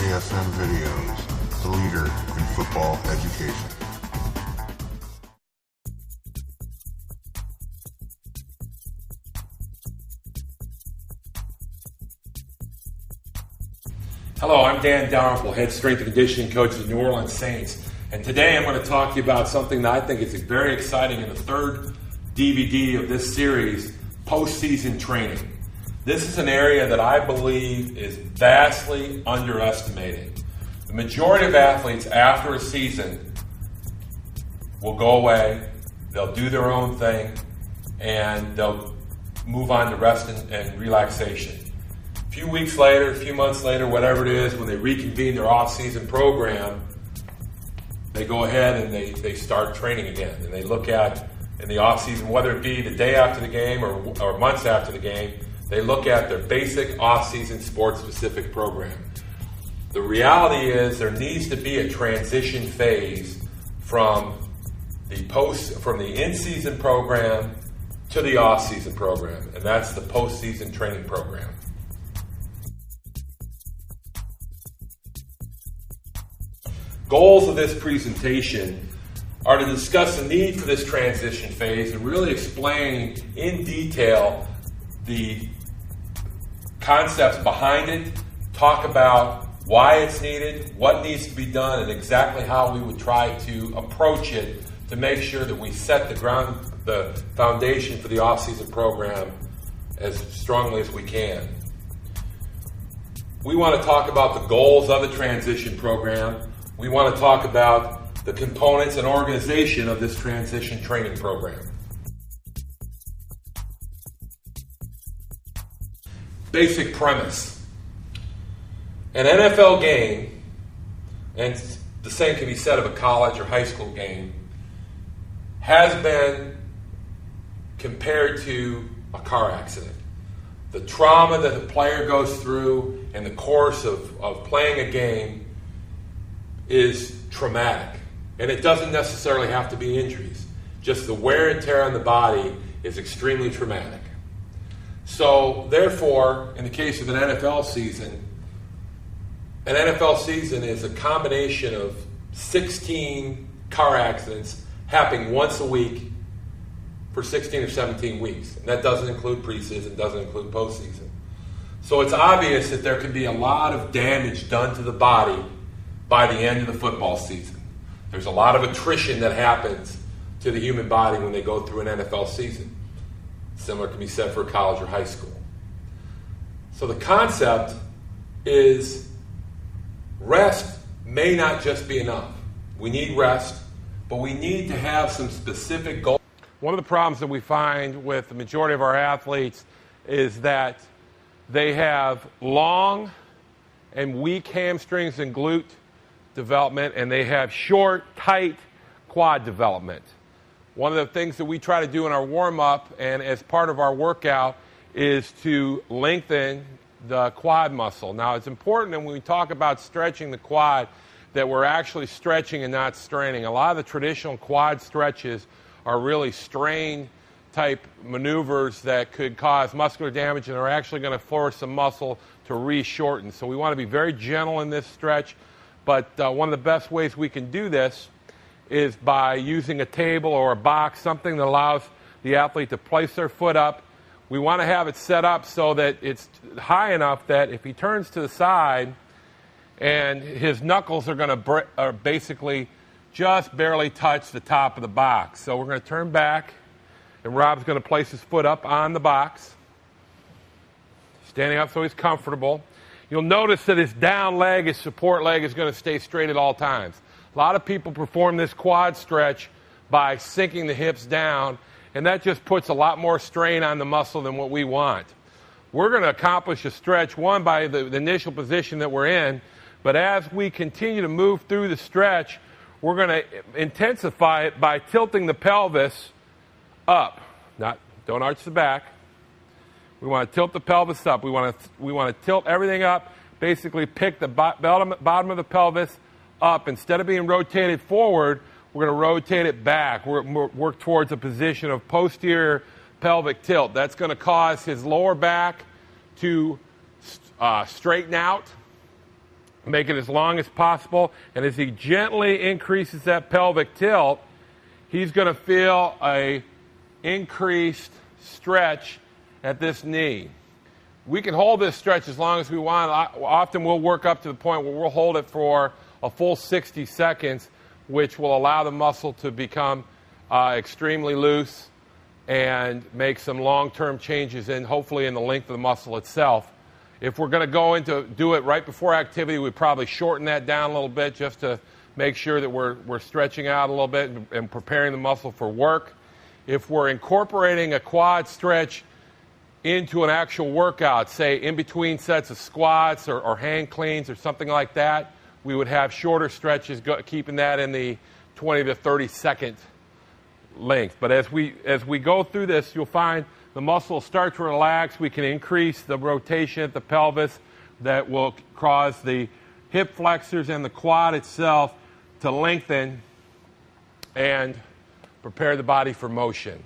ASM Videos, the leader in football education. Hello, I'm Dan Daylrymple, head strength and conditioning coach of the New Orleans Saints. And today I'm going to talk to you about something that I think is very exciting in the third DVD of this series, postseason training. This is an area that I believe is vastly underestimated. The majority of athletes after a season will go away, they'll do their own thing, and they'll move on to rest and relaxation. A few weeks later, a few months later, whatever it is, when they reconvene their off-season program, they go ahead and they start training again. And they look at, in the off-season, whether it be the day after the game or months after the game, they look at their basic off-season sports-specific program. The reality is there needs to be a transition phase from the in-season program to the off-season program, and that's the postseason training program. Goals of this presentation are to discuss the need for this transition phase and really explain in detail the concepts behind it, talk about why it's needed, what needs to be done, and exactly how we would try to approach it to make sure that we set the foundation for the off-season program as strongly as we can. We want to talk about the goals of the transition program. We want to talk about the components and organization of this transition training program. Basic premise. An NFL game, and the same can be said of a college or high school game, has been compared to a car accident. The trauma that the player goes through in the course of playing a game is traumatic. And it doesn't necessarily have to be injuries. Just the wear and tear on the body is extremely traumatic. So, therefore, in the case of an NFL season is a combination of 16 car accidents happening once a week for 16 or 17 weeks. And that doesn't include preseason, doesn't include postseason. So it's obvious that there can be a lot of damage done to the body by the end of the football season. There's a lot of attrition that happens to the human body when they go through an NFL season. Similar can be said for college or high school. So the concept is rest may not just be enough. We need rest, but we need to have some specific goals. One of the problems that we find with the majority of our athletes is that they have long and weak hamstrings and glute development, and they have short, tight quad development. One of the things that we try to do in our warm-up and as part of our workout is to lengthen the quad muscle. Now, it's important when we talk about stretching the quad that we're actually stretching and not straining. A lot of the traditional quad stretches are really strain type maneuvers that could cause muscular damage and are actually going to force the muscle to re-shorten. So we want to be very gentle in this stretch. But one of the best ways we can do this is by using a table or a box, something that allows the athlete to place their foot up. We want to have it set up so that it's high enough that if he turns to the side and his knuckles are going to basically just barely touch the top of the box. So we're going to turn back, and Rob's going to place his foot up on the box, standing up so he's comfortable. You'll notice that his down leg, his support leg, is going to stay straight at all times. A lot of people perform this quad stretch by sinking the hips down, and that just puts a lot more strain on the muscle than what we want. We're going to accomplish a stretch, one, by the initial position that we're in, but as we continue to move through the stretch, we're going to intensify it by tilting the pelvis up. Don't arch the back. We want to tilt the pelvis up. We want to tilt everything up, basically pick the bottom of the pelvis up. Instead of being rotated forward, we're going to rotate it back. Work towards a position of posterior pelvic tilt. That's going to cause his lower back to straighten out. make it as long as possible. And as he gently increases that pelvic tilt, he's going to feel a increased stretch at this knee. We can hold this stretch as long as we want. Often we'll work up to the point where we'll hold it for a full 60 seconds, which will allow the muscle to become extremely loose and make some long-term changes hopefully in the length of the muscle itself. If we're going to go into do it right before activity, we probably shorten that down a little bit just to make sure that we're stretching out a little bit and preparing the muscle for work. If we're incorporating a quad stretch into an actual workout, say in between sets of squats or hand cleans or something like that, we would have shorter stretches, keeping that in the 20 to 30 second length. But as we go through this, you'll find the muscle will start to relax. We can increase the rotation at the pelvis that will cause the hip flexors and the quad itself to lengthen and prepare the body for motion.